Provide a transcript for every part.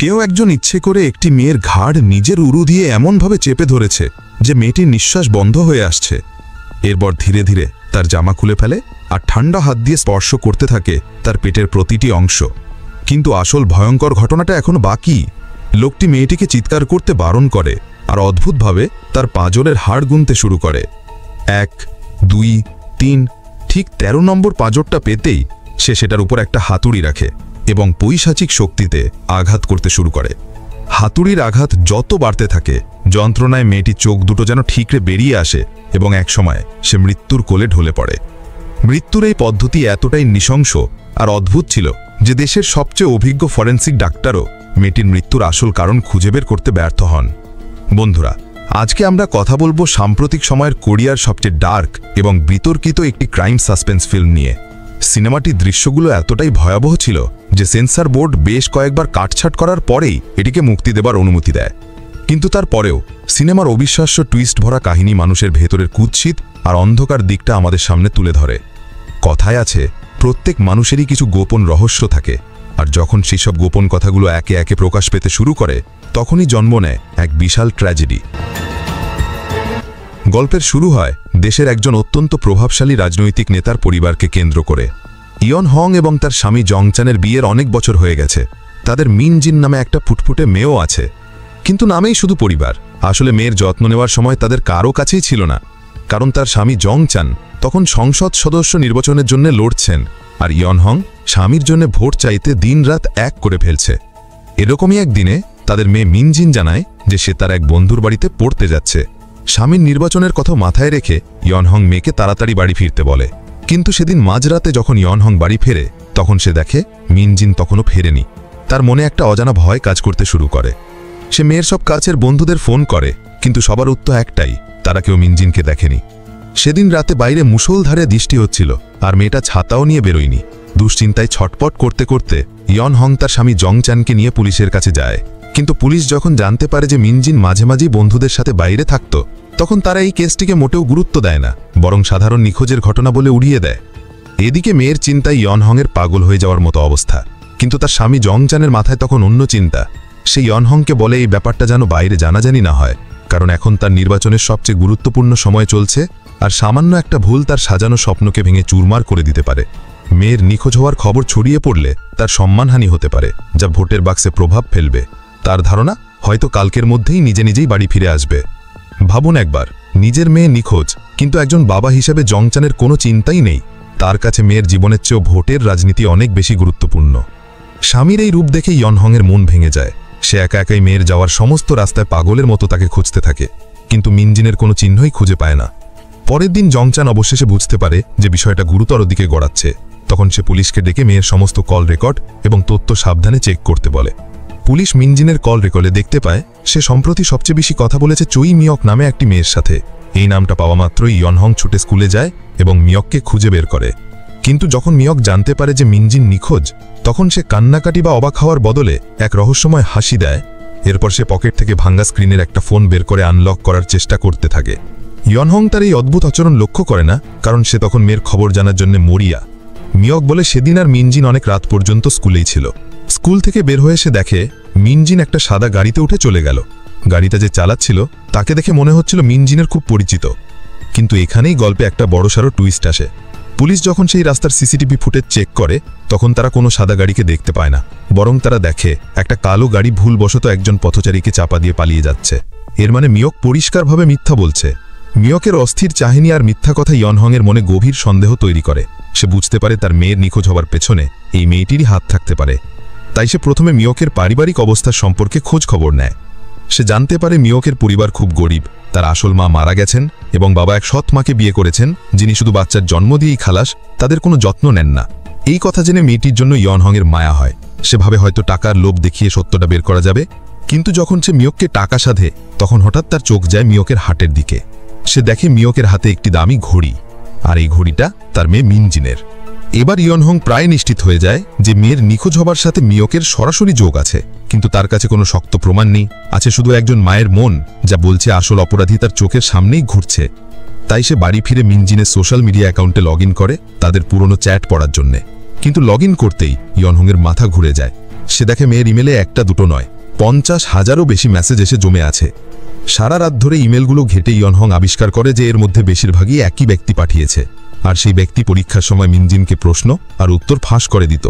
কেউ একজন ইচ্ছে করে একটি মেয়ের ঘাড় নিজের উরু দিয়ে এমনভাবে চেপে ধরেছে যে মেয়েটির নিঃশ্বাস বন্ধ হয়ে আসছে। এরপর ধীরে ধীরে তার জামা খুলে ফেলে আর ঠান্ডা হাত দিয়ে স্পর্শ করতে থাকে তার পেটের প্রতিটি অংশ। কিন্তু আসল ভয়ঙ্কর ঘটনাটা এখনো বাকি। লোকটি মেয়েটিকে চিৎকার করতে বারণ করে আর অদ্ভুতভাবে তার পাঁজরের হাড় গুনতে শুরু করে। 1, 2, 3, ঠিক 13 নম্বর পাঁজরটা পেতেই সে সেটার উপর একটা হাতুড়ি রাখে এবং পৈশাচিক শক্তিতে আঘাত করতে শুরু করে। হাতুড়ির আঘাত যত বাড়তে থাকে, যন্ত্রণায় মেয়েটির চোখ দুটো যেন ঠিকরে বেরিয়ে আসে এবং একসময় সে মৃত্যুর কোলে ঢলে পড়ে। মৃত্যুর এই পদ্ধতি এতটাই নৃশংস আর অদ্ভুত ছিল যে দেশের সবচেয়ে অভিজ্ঞ ফরেন্সিক ডাক্তারও মেয়েটির মৃত্যুর আসল কারণ খুঁজে বের করতে ব্যর্থ হন। বন্ধুরা, আজকে আমরা কথা বলবো সাম্প্রতিক সময়ের কোরিয়ার সবচেয়ে ডার্ক এবং বিতর্কিত একটি ক্রাইম সাসপেন্স ফিল্ম নিয়ে। সিনেমাটির দৃশ্যগুলো এতটাই ভয়াবহ ছিল যে সেন্সর বোর্ড বেশ কয়েকবার কাটছাট করার পরেই এটিকে মুক্তি দেবার অনুমতি দেয়। কিন্তু তারপরেও সিনেমার অবিশ্বাস্য টুইস্ট ভরা কাহিনী মানুষের ভেতরের কুৎসিত আর অন্ধকার দিকটা আমাদের সামনে তুলে ধরে। কথায় আছে, প্রত্যেক মানুষেরই কিছু গোপন রহস্য থাকে, আর যখন সেসব গোপন কথাগুলো একে একে প্রকাশ পেতে শুরু করে তখনই জন্ম নেয় এক বিশাল ট্র্যাজেডি। গল্পের শুরু হয় দেশের একজন অত্যন্ত প্রভাবশালী রাজনৈতিক নেতার পরিবারকে কেন্দ্র করে। ইয়ন হং এবং তার স্বামী জংচানের বিয়ের অনেক বছর হয়ে গেছে। তাদের মিন জিন নামে একটা ফুটফুটে মেয়েও আছে। কিন্তু নামেই শুধু পরিবার, আসলে মেয়ের যত্ন নেওয়ার সময় তাদের কারো কাছেই ছিল না। কারণ তার স্বামী জংচান তখন সংসদ সদস্য নির্বাচনের জন্য লড়ছেন, আর ইয়ন হং স্বামীর জন্য ভোট চাইতে দিনরাত এক করে ফেলছে। এরকমই একদিনে তাদের মেয়ে মিন জিন জানায় যে সে তার এক বন্ধুর বাড়িতে পড়তে যাচ্ছে। স্বামীর নির্বাচনের কথা মাথায় রেখে ইয়ন হং মেয়েকে তাড়াতাড়ি বাড়ি ফিরতে বলে। কিন্তু সেদিন মাঝরাতে যখন ইয়ন হং বাড়ি ফেরে তখন সে দেখে মিন জিন তখনও ফেরেনি। তার মনে একটা অজানা ভয় কাজ করতে শুরু করে। সে মেয়ের সব কাছের বন্ধুদের ফোন করে, কিন্তু সবার উত্তর একটাই, তারা কেউ মিন জিনকে দেখেনি। সেদিন রাতে বাইরে মুষলধারে বৃষ্টি হচ্ছিল আর মেয়েটা ছাতাও নিয়ে বেরোয়নি। দুশ্চিন্তায় ছটপট করতে করতে ইয়ন হং তার স্বামী জংচানকে নিয়ে পুলিশের কাছে যায়। কিন্তু পুলিশ যখন জানতে পারে যে মিন জিন মাঝে মাঝেই বন্ধুদের সাথে বাইরে থাকত, তখন তারা এই কেসটিকে মোটেও গুরুত্ব দেয় না, বরং সাধারণ নিখোঁজের ঘটনা বলে উড়িয়ে দেয়। এদিকে মেয়ের চিন্তায় ইয়ন হংয়ের পাগল হয়ে যাওয়ার মতো অবস্থা। কিন্তু তার স্বামী জংচানের মাথায় তখন অন্য চিন্তা। সে ইয়ন হংকে বলে এই ব্যাপারটা যেন বাইরে জানাজানি না হয়, কারণ এখন তার নির্বাচনের সবচেয়ে গুরুত্বপূর্ণ সময় চলছে, আর সামান্য একটা ভুল তার সাজানো স্বপ্নকে ভেঙে চুরমার করে দিতে পারে। মেয়ের নিখোঁজ হওয়ার খবর ছড়িয়ে পড়লে তার সম্মানহানি হতে পারে, যা ভোটের বাক্সে প্রভাব ফেলবে। তার ধারণা হয়তো কালকের মধ্যেই নিজেই বাড়ি ফিরে আসবে। ভাবুন একবার, নিজের মেয়ে নিখোঁজ, কিন্তু একজন বাবা হিসেবে জংচানের কোনো চিন্তাই নেই। তার কাছে মেয়ের জীবনের চেয়েও ভোটের রাজনীতি অনেক বেশি গুরুত্বপূর্ণ। স্বামীর এই রূপ দেখে ইয়ন হংয়ের মন ভেঙে যায়। সে একা একাই মেয়ের যাওয়ার সমস্ত রাস্তায় পাগলের মতো তাকে খুঁজতে থাকে, কিন্তু মিন জিনের কোনো চিহ্নই খুঁজে পায় না। পরের দিন জংচান অবশেষে বুঝতে পারে যে বিষয়টা গুরুতর দিকে গড়াচ্ছে। তখন সে পুলিশকে ডেকে মেয়ের সমস্ত কল রেকর্ড এবং তথ্য সাবধানে চেক করতে বলে। পুলিশ মিন জিনের কল রেকর্ডে দেখতে পায় সে সম্প্রতি সবচেয়ে বেশি কথা বলেছে চুই মিয়ক নামে একটি মেয়ের সাথে। এই নামটা পাওয়া মাত্রই ইয়ন হং ছুটে স্কুলে যায় এবং মিয়ককে খুঁজে বের করে। কিন্তু যখন মিয়ক জানতে পারে যে মিন জিন নিখোঁজ, তখন সে কান্নাকাটি বা অবাক হওয়ার বদলে এক রহস্যময় হাসি দেয়। এরপর সে পকেট থেকে ভাঙ্গা স্ক্রিনের একটা ফোন বের করে আনলক করার চেষ্টা করতে থাকে। ইয়ন হং তার এই অদ্ভুত আচরণ লক্ষ্য করে না, কারণ সে তখন মেয়ের খবর জানার জন্য মরিয়া। মিয়ক বলে সেদিন আর মিন জিন অনেক রাত পর্যন্ত স্কুলেই ছিল। স্কুল থেকে বের হয়ে সে দেখে মিন জিন একটা সাদা গাড়িতে উঠে চলে গেল। গাড়িটা যে চালাচ্ছিল তাকে দেখে মনে হচ্ছিল মিন জিনের খুব পরিচিত। কিন্তু এখানেই গল্পে একটা বড়সড় টুইস্ট আসে। পুলিশ যখন সেই রাস্তার সিসিটিভি ফুটেজ চেক করে তখন তারা কোনো সাদা গাড়িকে দেখতে পায় না, বরং তারা দেখে একটা কালো গাড়ি ভুলবশত একজন পথচারীকে চাপা দিয়ে পালিয়ে যাচ্ছে। এর মানে মিয়ক পরিষ্কারভাবে মিথ্যা বলছে। মিয়কের অস্থির চাহিনী আর মিথ্যা কথা ইয়ন হংয়ের মনে গভীর সন্দেহ তৈরি করে। সে বুঝতে পারে তার মেয়ের নিখোঁজ হওয়ার পেছনে এই মেয়েটিরই হাত থাকতে পারে। তাই সে প্রথমে মিয়কের পারিবারিক অবস্থার সম্পর্কে খোঁজ খবর নেয়। সে জানতে পারে মিয়কের পরিবার খুব গরিব। তার আসল মা মারা গেছেন এবং বাবা এক সৎ মাকে বিয়ে করেছেন, যিনি শুধু বাচ্চার জন্ম দিয়েই খালাস, তাদের কোনো যত্ন নেন না। এই কথা জেনে মেয়েটির জন্য ইয়ন হংয়ের মায়া হয়। সে ভাবে হয়তো টাকার লোভ দেখিয়ে সত্যটা বের করা যাবে। কিন্তু যখন সে মিয়ককে টাকা সাধে তখন হঠাৎ তার চোখ যায় মিয়কের হাটের দিকে। সে দেখে মিয়কের হাতে একটি দামি ঘড়ি, আর এই ঘড়িটা তার মেয়ে মিন জিনের। এবার ইয়ন হং প্রায় নিশ্চিত হয়ে যায় যে মেয়ের নিখোঁজ হবার সাথে মিয়কের সরাসরি যোগ আছে, কিন্তু তার কাছে কোনো শক্ত প্রমাণ নেই। আছে শুধু একজন মায়ের মন যা বলছে আসল অপরাধী তার চোখের সামনেই ঘুরছে। তাই সে বাড়ি ফিরে মিন জিনের সোশ্যাল মিডিয়া অ্যাকাউন্টে লগ ইন করে তাদের পুরনো চ্যাট পড়ার জন্যে। কিন্তু লগ ইন করতেই ইয়ন হংয়ের মাথা ঘুরে যায়। সে দেখে মেয়ের ইমেলে একটা দুটো নয়, 50,000-ও বেশি মেসেজ এসে জমে আছে। সারা রাত ধরে ইমেলগুলো ঘেটে ইয়নহং আবিষ্কার করে যে এর মধ্যে বেশিরভাগই একই ব্যক্তি পাঠিয়েছে, আর সেই ব্যক্তি পরীক্ষার সময় মিনজিনকে প্রশ্ন আর উত্তর ফাঁস করে দিত।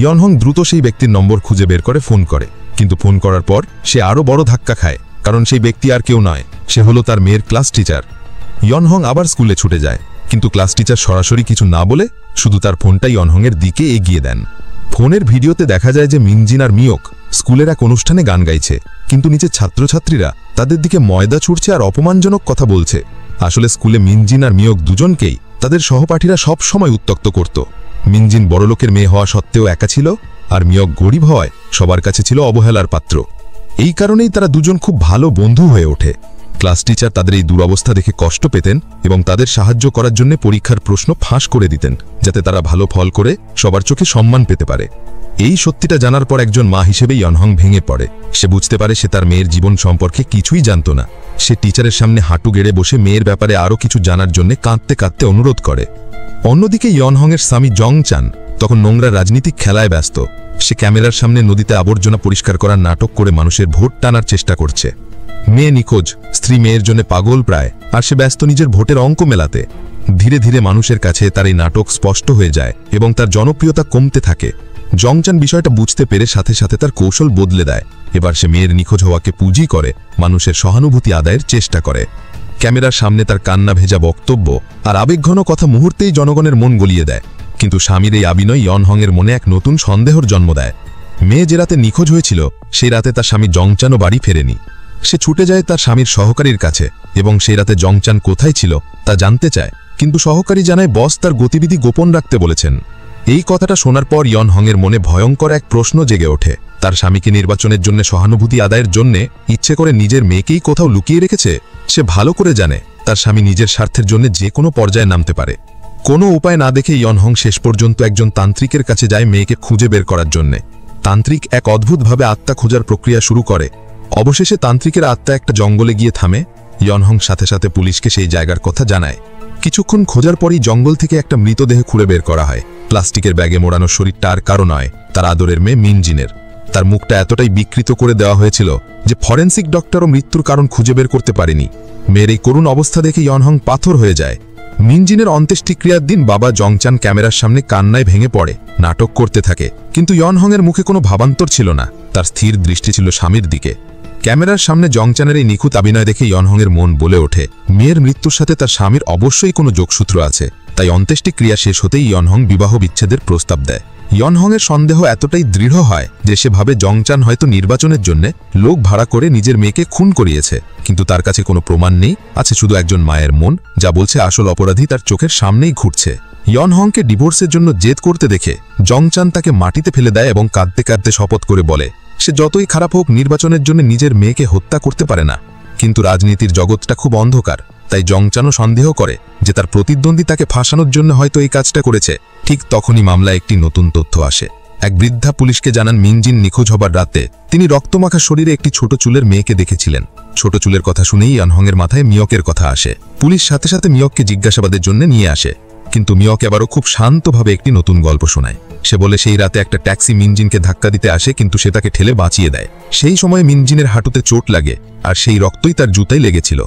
ইয়নহং দ্রুত সেই ব্যক্তির নম্বর খুঁজে বের করে ফোন করে, কিন্তু ফোন করার পর সে আরও বড় ধাক্কা খায়, কারণ সেই ব্যক্তি আর কেউ নয়, সে হলো তার মেয়ের ক্লাস টিচার। ইয়নহং আবার স্কুলে ছুটে যায়, কিন্তু ক্লাস টিচার সরাসরি কিছু না বলে শুধু তার ফোনটা ইয়নহংয়ের দিকে এগিয়ে দেন। ফোনের ভিডিওতে দেখা যায় যে মিনজিন আর মিয়ক স্কুলের এক অনুষ্ঠানে গান গাইছে, কিন্তু নিচে ছাত্রছাত্রীরা তাদের দিকে ময়দা ছুটছে আর অপমানজনক কথা বলছে। আসলে স্কুলে মিনজিন আর মিয়ক দুজনকেই তাদের সহপাঠীরা সব সময় উত্ত্যক্ত করত। মিনজিন বড়লোকের মেয়ে হওয়া সত্ত্বেও একা ছিল, আর মিয়ক গরিব হওয়ায় সবার কাছে ছিল অবহেলার পাত্র। এই কারণেই তারা দুজন খুব ভালো বন্ধু হয়ে ওঠে। ক্লাস টিচার তাদের এই দুরবস্থা দেখে কষ্ট পেতেন এবং তাদের সাহায্য করার জন্য পরীক্ষার প্রশ্ন ফাঁস করে দিতেন, যাতে তারা ভালো ফল করে সবার চোখে সম্মান পেতে পারে। এই সত্যিটা জানার পর একজন মা হিসেবে ইয়নহং ভেঙে পড়ে। সে বুঝতে পারে সে তার মেয়ের জীবন সম্পর্কে কিছুই জানত না। সে টিচারের সামনে হাঁটু গেড়ে বসে মেয়ের ব্যাপারে আরও কিছু জানার জন্য কাঁদতে কাঁদতে অনুরোধ করে। অন্যদিকে ইয়নহংয়ের স্বামী জংচান তখন নোংরা রাজনীতিক খেলায় ব্যস্ত। সে ক্যামেরার সামনে নদীতে আবর্জনা পরিষ্কার করার নাটক করে মানুষের ভোট টানার চেষ্টা করছে। মেয়ে নিখোঁজ, স্ত্রী মেয়ের জন্য পাগল প্রায়, আর সে ব্যস্ত নিজের ভোটের অঙ্ক মেলাতে। ধীরে ধীরে মানুষের কাছে তার এই নাটক স্পষ্ট হয়ে যায় এবং তার জনপ্রিয়তা কমতে থাকে। জংচান বিষয়টা বুঝতে পেরে সাথে সাথে তার কৌশল বদলে দেয়। এবার সে মেয়ের নিখোঁজ হওয়াকে পুঁজি করে মানুষের সহানুভূতি আদায়ের চেষ্টা করে। ক্যামেরার সামনে তার কান্না ভেজা বক্তব্য আর আবেগঘন কথা মুহূর্তেই জনগণের মন গলিয়ে দেয়। কিন্তু স্বামীর এই আবিনয় ইয়নহংয়ের মনে এক নতুন সন্দেহর জন্ম দেয়। মেয়ে যে রাতে নিখোঁজ হয়েছিল সেই রাতে তার স্বামী জংচানও বাড়ি ফেরেনি। সে ছুটে যায় তার স্বামীর সহকারীর কাছে এবং সেই রাতে জংচান কোথায় ছিল তা জানতে চায়, কিন্তু সহকারী জানায় বস তার গতিবিধি গোপন রাখতে বলেছেন। এই কথাটা শোনার পর ইয়নহংয়ের মনে ভয়ঙ্কর এক প্রশ্ন জেগে ওঠে। তার স্বামীকে নির্বাচনের জন্য সহানুভূতি আদায়ের জন্য ইচ্ছে করে নিজের মেয়েকেই কোথাও লুকিয়ে রেখেছে। সে ভালো করে জানে তার স্বামী নিজের স্বার্থের জন্য যে কোনো পর্যায়ে নামতে পারে। কোনো উপায় না দেখে ইয়নহং শেষ পর্যন্ত একজন তান্ত্রিকের কাছে যায় মেয়েকে খুঁজে বের করার জন্য। তান্ত্রিক এক অদ্ভুতভাবে আত্মা খোঁজার প্রক্রিয়া শুরু করে। অবশেষে তান্ত্রিকের আত্মা একটা জঙ্গলে গিয়ে থামে। ইয়নহং সাথে সাথে পুলিশকে সেই জায়গার কথা জানায়। কিছুক্ষণ খোঁজার পরই জঙ্গল থেকে একটা মৃতদেহ খুঁড়ে বের করা হয়। প্লাস্টিকের ব্যাগে মোড়ানো শরীরটা আর কারো নয়, তার আদরের মেয়ে মিনজিনের। তার মুখটা এতটাই বিকৃত করে দেওয়া হয়েছিল যে ফরেন্সিক ডক্টরও মৃত্যুর কারণ খুঁজে বের করতে পারেনি। মেয়ের এই করুণ অবস্থা দেখে ইয়নহং পাথর হয়ে যায়। মিনজিনের অন্ত্যেষ্টিক্রিয়ার দিন বাবা জংচান ক্যামেরার সামনে কান্নায় ভেঙে পড়ে, নাটক করতে থাকে, কিন্তু ইয়নহংয়ের মুখে কোনো ভাবান্তর ছিল না। তার স্থির দৃষ্টি ছিল স্বামীর দিকে। ক্যামেরার সামনে জংচানের এই নিখুঁত অভিনয় দেখে ইয়নহংয়ের মন বলে ওঠে মেয়ের মৃত্যুর সাথে তার স্বামীর অবশ্যই কোনো যোগসূত্র আছে। তাই অন্ত্যেষ্টিক্রিয়া শেষ হতেই ইয়নহং বিবাহ বিচ্ছেদের প্রস্তাব দেয়। ইয়নহংয়ের সন্দেহ এতটাই দৃঢ় হয় যে সে ভাবে জংচান হয়তো নির্বাচনের জন্য লোক ভাড়া করে নিজের মেয়েকে খুন করিয়েছে, কিন্তু তার কাছে কোনো প্রমাণ নেই। আছে শুধু একজন মায়ের মন যা বলছে আসল অপরাধী তার চোখের সামনেই ঘুরছে। ইয়নহংকে ডিভোর্সের জন্য জেদ করতে দেখে জংচান তাকে মাটিতে ফেলে দেয় এবং কাঁদতে কাঁদতে শপথ করে বলে সে যতই খারাপ হোক নির্বাচনের জন্য নিজের মেয়েকে হত্যা করতে পারে না। কিন্তু রাজনীতির জগৎটা খুব অন্ধকার, তাই জংচানও সন্দেহ করে যে তার প্রতিদ্বন্দ্বী তাকে ফাঁসানোর জন্য হয়তো এই কাজটা করেছে। ঠিক তখনই মামলায় একটি নতুন তথ্য আসে। এক বৃদ্ধা পুলিশকে জানান মিনজিন নিখোঁজ হবার রাতে তিনি রক্তমাখা শরীরে একটি ছোট চুলের মেয়েকে দেখেছিলেন। ছোট চুলের কথা শুনেই ইয়নহংয়ের মাথায় মিয়কের কথা আসে। পুলিশ সাথে সাথে মিয়ককে জিজ্ঞাসাবাদের জন্য নিয়ে আসে, কিন্তু মিয়ক এবারও খুব শান্তভাবে একটি নতুন গল্প শোনায়। সে বলে সেই রাতে একটা ট্যাক্সি মিনজিনকে ধাক্কা দিতে আসে, কিন্তু সে তাকে ঠেলে বাঁচিয়ে দেয়। সেই সময় মিনজিনের হাঁটুতে চোট লাগে আর সেই রক্তই তার জুতায় লেগেছিল।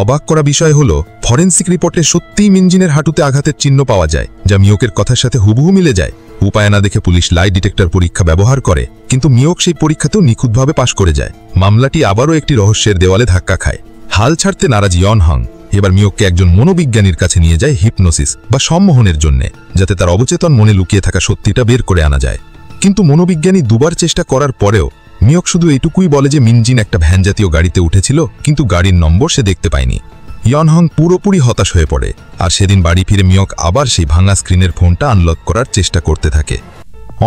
অবাক করা বিষয় হলো ফরেন্সিক রিপোর্টে সত্যিই মিনজিনের হাঁটুতে আঘাতের চিহ্ন পাওয়া যায়, যা মিয়কের কথার সাথে হুবহু মিলে যায়। উপায় না দেখে পুলিশ লাই ডিটেক্টর পরীক্ষা ব্যবহার করে, কিন্তু মিয়ক সেই পরীক্ষাতেও নিখুঁতভাবে পাশ করে যায়। মামলাটি আবারও একটি রহস্যের দেওয়ালে ধাক্কা খায়। হাল ছাড়তে নারাজ ইয়নহং এবার মিয়ককে একজন মনোবিজ্ঞানীর কাছে নিয়ে যায় হিপনোসিস বা সম্মোহনের জন্য, যাতে তার অবচেতন মনে লুকিয়ে থাকা সত্যিটা বের করে আনা যায়। কিন্তু মনোবিজ্ঞানী দুবার চেষ্টা করার পরেও মিয়ক শুধু এইটুকুই বলে যে মিনজিন একটা ভ্যান জাতীয় গাড়িতে উঠেছিল, কিন্তু গাড়ির নম্বর সে দেখতে পায়নি। ইয়নহং পুরোপুরি হতাশ হয়ে পড়ে, আর সেদিন বাড়ি ফিরে মিয়ক আবার সেই ভাঙা স্ক্রিনের ফোনটা আনলক করার চেষ্টা করতে থাকে।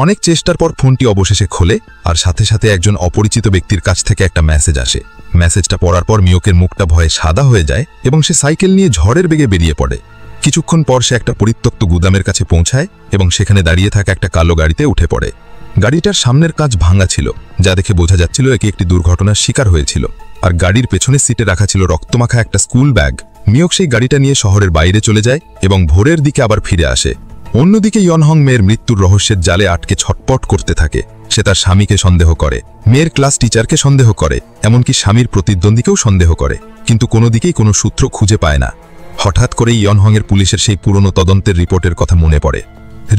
অনেক চেষ্টার পর ফোনটি অবশেষে খোলে, আর সাথে সাথে একজন অপরিচিত ব্যক্তির কাছ থেকে একটা মেসেজ আসে। মেসেজটা পড়ার পর মিয়কের মুখটা ভয়ে সাদা হয়ে যায় এবং সে সাইকেল নিয়ে ঝড়ের বেগে বেরিয়ে পড়ে। কিছুক্ষণ পর সে একটা পরিত্যক্ত গুদামের কাছে পৌঁছায় এবং সেখানে দাঁড়িয়ে থাকা একটা কালো গাড়িতে উঠে পড়ে। গাড়িটার সামনের কাঁচ ভাঙা ছিল, যা দেখে বোঝা যাচ্ছিল একে একটি দুর্ঘটনার শিকার হয়েছিল। আর গাড়ির পেছনের সিটে রাখা ছিল রক্তমাখা একটা স্কুল ব্যাগ। মিয়ক সেই গাড়িটা নিয়ে শহরের বাইরে চলে যায় এবং ভোরের দিকে আবার ফিরে আসে। অন্যদিকে ইয়নহং মেয়ের মৃত্যুর রহস্যের জালে আটকে ছটপট করতে থাকে। সে তার স্বামীকে সন্দেহ করে, মেয়ের ক্লাস টিচারকে সন্দেহ করে, এমনকি স্বামীর প্রতিদ্বন্দ্বীকেও সন্দেহ করে, কিন্তু কোনো দিকেই কোনো সূত্র খুঁজে পায় না। হঠাৎ করে ইয়নহংয়ের পুলিশের সেই পুরনো তদন্তের রিপোর্টের কথা মনে পড়ে।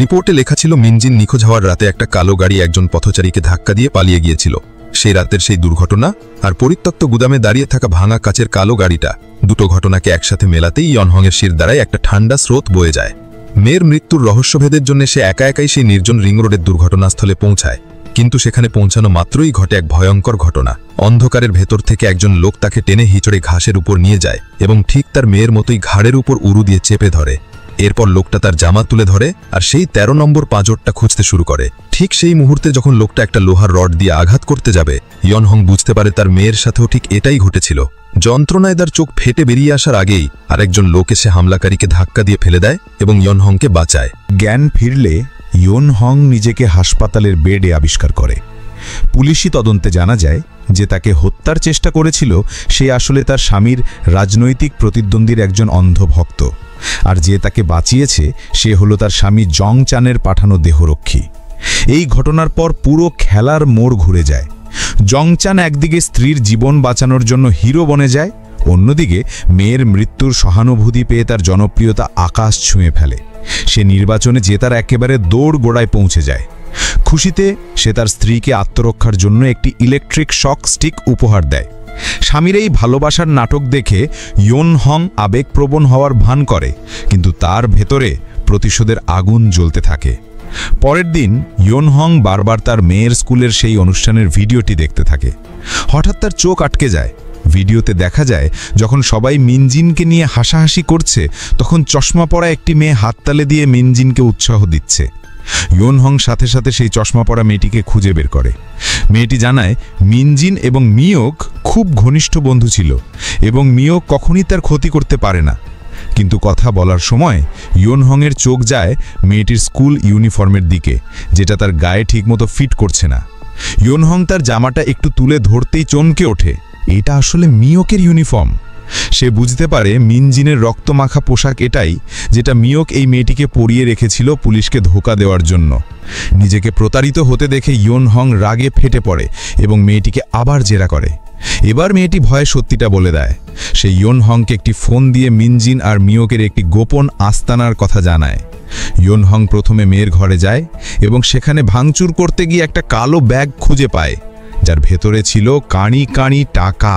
রিপোর্টে লেখা ছিল মিনজিন নিখোঁজ হওয়ার রাতে একটা কালো গাড়ি একজন পথচারীকে ধাক্কা দিয়ে পালিয়ে গিয়েছিল। সেই রাতের সেই দুর্ঘটনা আর পরিত্যক্ত গুদামে দাঁড়িয়ে থাকা ভাঙা কাচের কালো গাড়িটা, দুটো ঘটনাকে একসাথে মেলাতেই ইয়নহংয়ের শির দ্বারায় একটা ঠান্ডা স্রোত বয়ে যায়। মেয়ের মৃত্যুর রহস্যভেদের জন্য সে একা একাই সেই নির্জন রিং রোডের দুর্ঘটনাস্থলে পৌঁছায়, কিন্তু সেখানে পৌঁছানো মাত্রই ঘটে এক ভয়ঙ্কর ঘটনা। অন্ধকারের ভেতর থেকে একজন লোক তাকে টেনে হিচড়ে ঘাসের উপর নিয়ে যায় এবং ঠিক তার মেয়ের মতোই ঘাড়ের উপর উরু দিয়ে চেপে ধরে। এরপর লোকটা তার জামা তুলে ধরে আর সেই 13 নম্বর পাঁজরটা খুঁজতে শুরু করে। ঠিক সেই মুহূর্তে যখন লোকটা একটা লোহার রড দিয়ে আঘাত করতে যাবে, ইয়নহং বুঝতে পারে তার মেয়ের সাথেও ঠিক এটাই ঘটেছিল। যন্ত্রণায় তার চোখ ফেটে বেরিয়ে আসার আগেই আরেকজন লোক এসে হামলাকারীকে ধাক্কা দিয়ে ফেলে দেয় এবং ইয়নহংকে বাঁচায়। জ্ঞান ফিরলে ইয়নহং নিজেকে হাসপাতালের বেডে আবিষ্কার করে। পুলিশি তদন্তে জানা যায় যে তাকে হত্যার চেষ্টা করেছিল সে আসলে তার স্বামীর রাজনৈতিক প্রতিদ্বন্দ্বীর একজন অন্ধ ভক্ত, আর যে তাকে বাঁচিয়েছে সে হলো তার স্বামী জং চানের পাঠানো দেহরক্ষী। এই ঘটনার পর পুরো খেলার মোড় ঘুরে যায়। জং চান একদিকে স্ত্রীর জীবন বাঁচানোর জন্য হিরো বনে যায়, অন্যদিকে মেয়ের মৃত্যুর সহানুভূতি পেয়ে তার জনপ্রিয়তা আকাশ ছুঁয়ে ফেলে। সে নির্বাচনে জেতার একেবারে দৌড় গোড়ায় পৌঁছে যায়। খুশিতে সে তার স্ত্রীকে আত্মরক্ষার জন্য একটি ইলেকট্রিক শক স্টিক উপহার দেয়। স্বামীর এই ভালোবাসার নাটক দেখে ইয়নহং আবেগপ্রবণ হওয়ার ভান করে, কিন্তু তার ভেতরে প্রতিশোধের আগুন জ্বলতে থাকে। পরের দিন ইয়নহং বারবার তার মেয়ের স্কুলের সেই অনুষ্ঠানের ভিডিওটি দেখতে থাকে। হঠাৎ তার চোখ আটকে যায়। ভিডিওতে দেখা যায় যখন সবাই মিনজিনকে নিয়ে হাসাহাসি করছে, তখন চশমা পরা একটি মেয়ে হাততালি দিয়ে মিনজিনকে উৎসাহ দিচ্ছে। ইয়নহং সাথে সাথে সেই চশমা পরা মেয়েটিকে খুঁজে বের করে। মেয়েটি জানায় মিনজিন এবং মিওক খুব ঘনিষ্ঠ বন্ধু ছিল এবং মিওক কখনই তার ক্ষতি করতে পারে না। কিন্তু কথা বলার সময় ইয়নহংয়ের চোখ যায় মেয়েটির স্কুল ইউনিফর্মের দিকে, যেটা তার গায়ে ঠিকমতো ফিট করছে না। ইয়নহং তার জামাটা একটু তুলে ধরতেই চমকে ওঠে, এটা আসলে মিওকের ইউনিফর্ম। সে বুঝতে পারে মিনজিনের রক্তমাখা পোশাক এটাই, যেটা মিওক এই মেয়েটিকে পরিয়ে রেখেছিল পুলিশকে ধোঁকা দেওয়ার জন্য। নিজেকে প্রতারিত হতে দেখে ইয়নহং রাগে ফেটে পড়ে এবং মেয়েটিকে আবার জেরা করে। এবার মেয়েটি ভয়ে সত্যিটা বলে দেয়। সে ইয়নহংকে একটি ফোন দিয়ে মিনজিন আর মিওকের একটি গোপন আস্তানার কথা জানায়। ইয়নহং প্রথমে মেয়ের ঘরে যায় এবং সেখানে ভাঙচুর করতে গিয়ে একটা কালো ব্যাগ খুঁজে পায়, যার ভেতরে ছিল কাঁড়ি কাঁড়ি টাকা।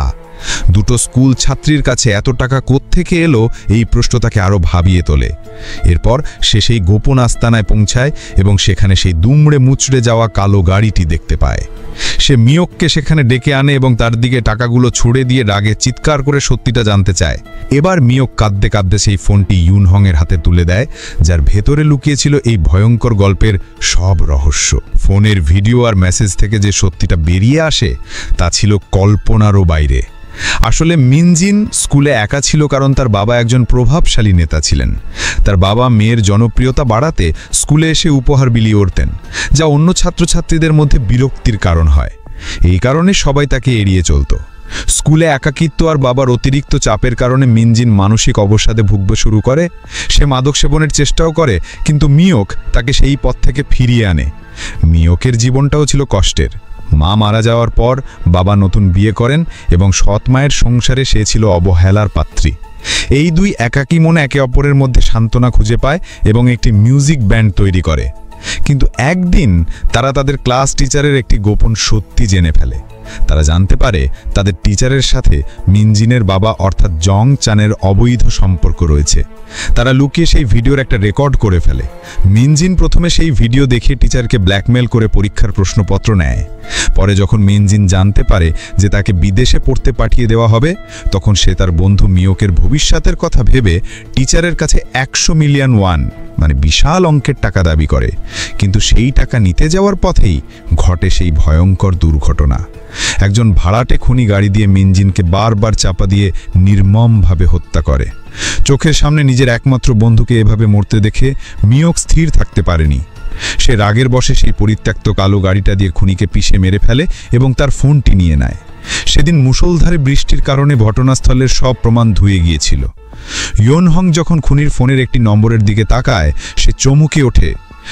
দুটো স্কুল ছাত্রীর কাছে এত টাকা কোত্থেকে এলো, এই প্রশ্ন তাকে আরও ভাবিয়ে তোলে। এরপর সে সেই গোপন আস্তানায় পৌঁছায় এবং সেখানে সেই দুমড়ে মুচড়ে যাওয়া কালো গাড়িটি দেখতে পায়। সে মিওককে সেখানে ডেকে আনে এবং তার দিকে টাকাগুলো ছুড়ে দিয়ে রাগে চিৎকার করে সত্যিটা জানতে চায়। এবার মিওক কাঁদতে কাঁদতে সেই ফোনটি ইয়নহংয়ের হাতে তুলে দেয়, যার ভেতরে লুকিয়েছিল এই ভয়ঙ্কর গল্পের সব রহস্য। ফোনের ভিডিও আর মেসেজ থেকে যে সত্যিটা বেরিয়ে আসে তা ছিল কল্পনারও বাইরে। আসলে মিনজিন স্কুলে একা ছিল কারণ তার বাবা একজন প্রভাবশালী নেতা ছিলেন। তার বাবা মেয়ের জনপ্রিয়তা বাড়াতে স্কুলে এসে উপহার বিলিয়ে উঠতেন, যা অন্য ছাত্রছাত্রীদের মধ্যে বিরক্তির কারণ হয়। এই কারণে সবাই তাকে এড়িয়ে চলত। স্কুলে একাকিত্ব আর বাবার অতিরিক্ত চাপের কারণে মিনজিন মানসিক অবসাদে ভুগতে শুরু করে। সে মাদক সেবনের চেষ্টাও করে, কিন্তু মিওক তাকে সেই পথ থেকে ফিরিয়ে আনে। মিওকের জীবনটাও ছিল কষ্টের। মা মারা যাওয়ার পর বাবা নতুন বিয়ে করেন এবং সৎ মায়ের সংসারে সে ছিল অবহেলার পাত্রী। এই দুই একাকী মনে একে অপরের মধ্যে সান্ত্বনা খুঁজে পায় এবং একটি মিউজিক ব্যান্ড তৈরি করে। কিন্তু একদিন তারা তাদের ক্লাস টিচারের একটি গোপন সত্যি জেনে ফেলে। তারা জানতে পারে তাদের টিচারের সাথে মিনজিনের বাবা অর্থাৎ জং চানের অবৈধ সম্পর্ক রয়েছে। তারা লুকিয়ে সেই ভিডিওর একটা রেকর্ড করে ফেলে। মিনজিন প্রথমে সেই ভিডিও দেখে টিচারকে ব্ল্যাকমেল করে পরীক্ষার প্রশ্নপত্র নেয়। পরে যখন মিনজিন জানতে পারে যে তাকে বিদেশে পড়তে পাঠিয়ে দেওয়া হবে, তখন সে তার বন্ধু মিওকের ভবিষ্যতের কথা ভেবে টিচারের কাছে 100 মিলিয়ন ওয়ান মানে বিশাল অঙ্কের টাকা দাবি করে। কিন্তু সেই টাকা নিতে যাওয়ার পথেই ঘটে সেই ভয়ঙ্কর দুর্ঘটনা। একজন ভাড়াটে খুনি গাড়ি দিয়ে মিনজিনকে বারবার চাপা দিয়ে নির্মমভাবে হত্যা করে। চোখের সামনে নিজের একমাত্র বন্ধুকে এভাবে মরতে দেখে মিওক স্থির থাকতে পারেনি। সে রাগের বশে সেই পরিত্যক্ত কালো গাড়িটা দিয়ে খুনিকে পিষে মেরে ফেলে এবং তার ফোনটি নিয়ে নেয়। সেদিন মুষলধারে বৃষ্টির কারণে ঘটনাস্থলের সব প্রমাণ ধুয়ে গিয়েছিল। ইয়নহং যখন খুনির ফোনের একটি নম্বরের দিকে তাকায়, সে চমকে ওঠে।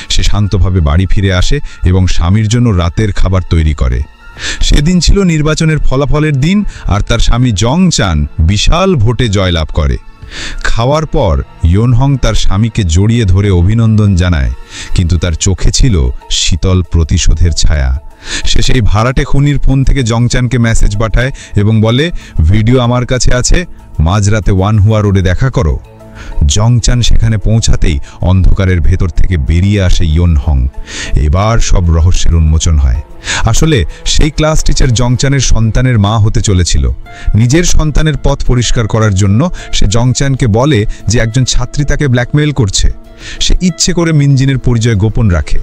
সে শান্তভাবে বাড়ি ফিরে আসে এবং স্বামীর জন্য রাতের খাবার তৈরি করে। সেদিন ছিল নির্বাচনের ফলাফলের দিন, আর তার স্বামী জং চান বিশাল ভোটে জয়লাভ করে। খাওয়ার পর ইয়নহং তার স্বামীকে জড়িয়ে ধরে অভিনন্দন জানায়, কিন্তু তার চোখে ছিল শীতল প্রতিশোধের ছায়া। সে সেই ভাড়াটে খুনির ফোন থেকে জংচানকে মেসেজ পাঠায় এবং বলে, ভিডিও আমার কাছে আছে, মাঝরাতে ওয়ানহুয়া রোডে দেখা করো। জংচান সেখানে পৌঁছাতেই অন্ধকারের ভেতর থেকে বেরিয়ে আসে ইয়নহং। এবার সব রহস্যের উন্মোচন হয়। আসলে সেই ক্লাস টিচার জংচানের সন্তানের মা হতে চলেছিল। নিজের সন্তানের পথ পরিষ্কার করার জন্য সে জংচানকে বলে যে একজন ছাত্রী তাকে ব্ল্যাকমেইল করছে। সে ইচ্ছে করে মিনজিনের পরিচয় গোপন রাখে।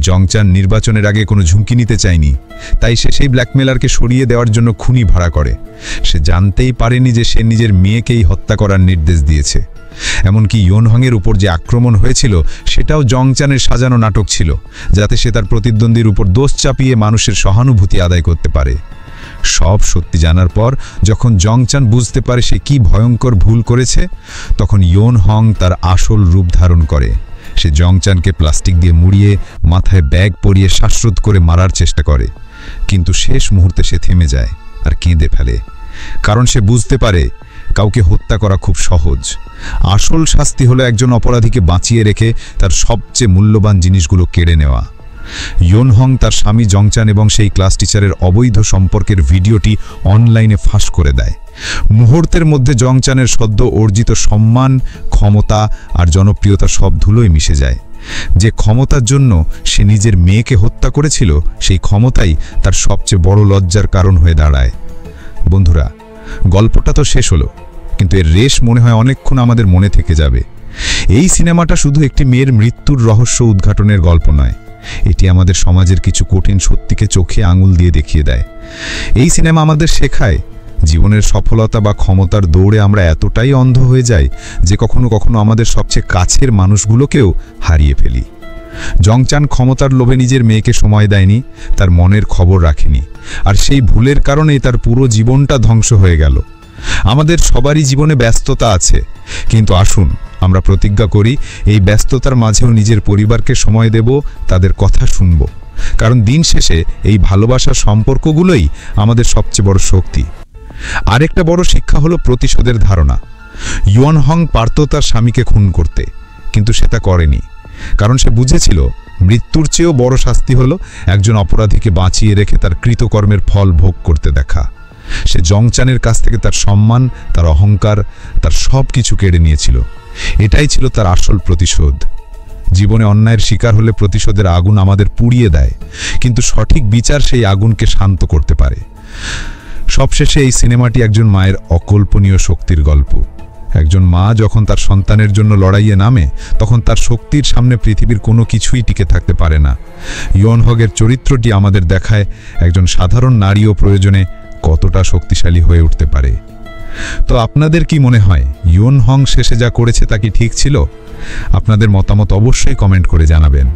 জংচান নির্বাচনের আগে কোনো ঝুঁকি নিতে চায়নি, তাই সে সেই ব্ল্যাকমেলারকে সরিয়ে দেওয়ার জন্য খুনি ভাড়া করে। সে জানতেই পারেনি যে সে নিজের মেয়েকেই হত্যা করার নির্দেশ দিয়েছে। এমনকি ইয়নহংয়ের উপর যে আক্রমণ হয়েছিল সেটাও জংচানের সাজানো নাটক ছিল, যাতে সে তার প্রতিদ্বন্দ্বীর উপর দোষ চাপিয়ে মানুষের সহানুভূতি আদায় করতে পারে। সব সত্যি জানার পর যখন জংচান বুঝতে পারে সে কি ভয়ঙ্কর ভুল করেছে, তখন ইয়নহং তার আসল রূপ ধারণ করে। সে জংচানকে প্লাস্টিক দিয়ে মুড়িয়ে মাথায় ব্যাগ পরিয়ে শ্বাসরোধ করে মারার চেষ্টা করে, কিন্তু শেষ মুহূর্তে সে থেমে যায় আর কেঁদে ফেলে। কারণ সে বুঝতে পারে কাউকে হত্যা করা খুব সহজ। আসল শাস্তি হলো একজন অপরাধীকে বাঁচিয়ে রেখে তার সবচেয়ে মূল্যবান জিনিসগুলো কেড়ে নেওয়া। ইয়নহং তার স্বামী জংচান এবং সেই ক্লাস টিচারের অবৈধ সম্পর্কের ভিডিওটি অনলাইনে ফাঁস করে দেয়। মুহূর্তের মধ্যে জংচানের সদ্য অর্জিত সম্মান, ক্ষমতা আর জনপ্রিয়তা সব ধুলোয় মিশে যায়। যে ক্ষমতার জন্য সে নিজের মেয়েকে হত্যা করেছিল, সেই ক্ষমতাই তার সবচেয়ে বড় লজ্জার কারণ হয়ে দাঁড়ায়। বন্ধুরা, গল্পটা তো শেষ হলো, কিন্তু এর রেশ মনে হয় অনেকক্ষণ আমাদের মনে থেকে যাবে। এই সিনেমাটা শুধু একটি মেয়ের মৃত্যুর রহস্য উদ্ঘাটনের গল্প নয়, এটি আমাদের সমাজের কিছু কঠিন সত্যিকে চোখে আঙুল দিয়ে দেখিয়ে দেয়। এই সিনেমা আমাদের শেখায় জীবনের সফলতা বা ক্ষমতার দৌড়ে আমরা এতটাই অন্ধ হয়ে যাই যে কখনো কখনো আমাদের সবচেয়ে কাছের মানুষগুলোকেও হারিয়ে ফেলি। জংচান ক্ষমতার লোভে নিজের মেয়েকে সময় দেয়নি, তার মনের খবর রাখেনি, আর সেই ভুলের কারণেই তার পুরো জীবনটা ধ্বংস হয়ে গেল। আমাদের সবারই জীবনে ব্যস্ততা আছে, কিন্তু আসুন আমরা প্রতিজ্ঞা করি এই ব্যস্ততার মাঝেও নিজের পরিবারকে সময় দেব, তাদের কথা শুনব, কারণ দিন শেষে এই ভালোবাসার সম্পর্কগুলোই আমাদের সবচেয়ে বড় শক্তি। আরেকটা বড় শিক্ষা হলো প্রতিশোধের ধারণা। ইয়নহং পারত তার স্বামীকে খুন করতে, কিন্তু সে তা করেনি, কারণ সে বুঝেছিল মৃত্যুর চেয়েও বড় শাস্তি হলো একজন অপরাধীকে বাঁচিয়ে রেখে তার কৃতকর্মের ফল ভোগ করতে দেখা। সে জংচানের কাছ থেকে তার সম্মান, তার অহংকার, তার সব কিছু কেড়ে নিয়েছিল। এটাই ছিল তার আসল প্রতিশোধ। জীবনে অন্যায়ের শিকার হলে প্রতিশোধের আগুন আমাদের পুড়িয়ে দেয়, কিন্তু সঠিক বিচার সেই আগুনকে শান্ত করতে পারে। সবশেষে এই সিনেমাটি একজন মায়ের অকল্পনীয় শক্তির গল্প। একজন মা যখন তার সন্তানের জন্য লড়াইয়ে নামে, তখন তার শক্তির সামনে পৃথিবীর কোনো কিছুই টিকে থাকতে পারে না। ইয়নহংয়ের চরিত্রটি আমাদের দেখায় একজন সাধারণ নারীও প্রয়োজনে কতটা শক্তিশালী হয়ে উঠতে পারে। তো আপনাদের কি মনে হয় ইয়নহং শেষে যা করেছে তা কি ঠিক ছিল? আপনাদের মতামত অবশ্যই কমেন্ট করে জানাবেন।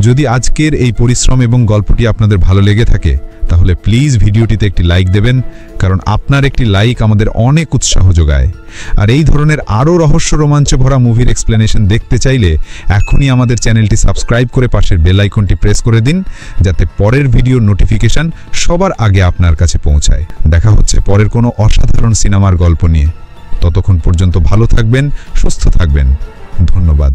যদি আজকের এই পরিশ্রম এবং গল্পটি আপনাদের ভালো লেগে থাকে, তাহলে প্লিজ ভিডিওটিতে একটি লাইক দেবেন, কারণ আপনার একটি লাইক আমাদের অনেক উৎসাহ যোগায়। আর এই ধরনের আরও রহস্য রোমাঞ্চ ভরা মুভির এক্সপ্লেনেশন দেখতে চাইলে এখনই আমাদের চ্যানেলটি সাবস্ক্রাইব করে পাশের বেল আইকনটি প্রেস করে দিন, যাতে পরের ভিডিওর নোটিফিকেশন সবার আগে আপনার কাছে পৌঁছায়। দেখা হচ্ছে পরের কোনো অসাধারণ সিনেমার গল্প নিয়ে। ততক্ষণ পর্যন্ত ভালো থাকবেন, সুস্থ থাকবেন। ধন্যবাদ।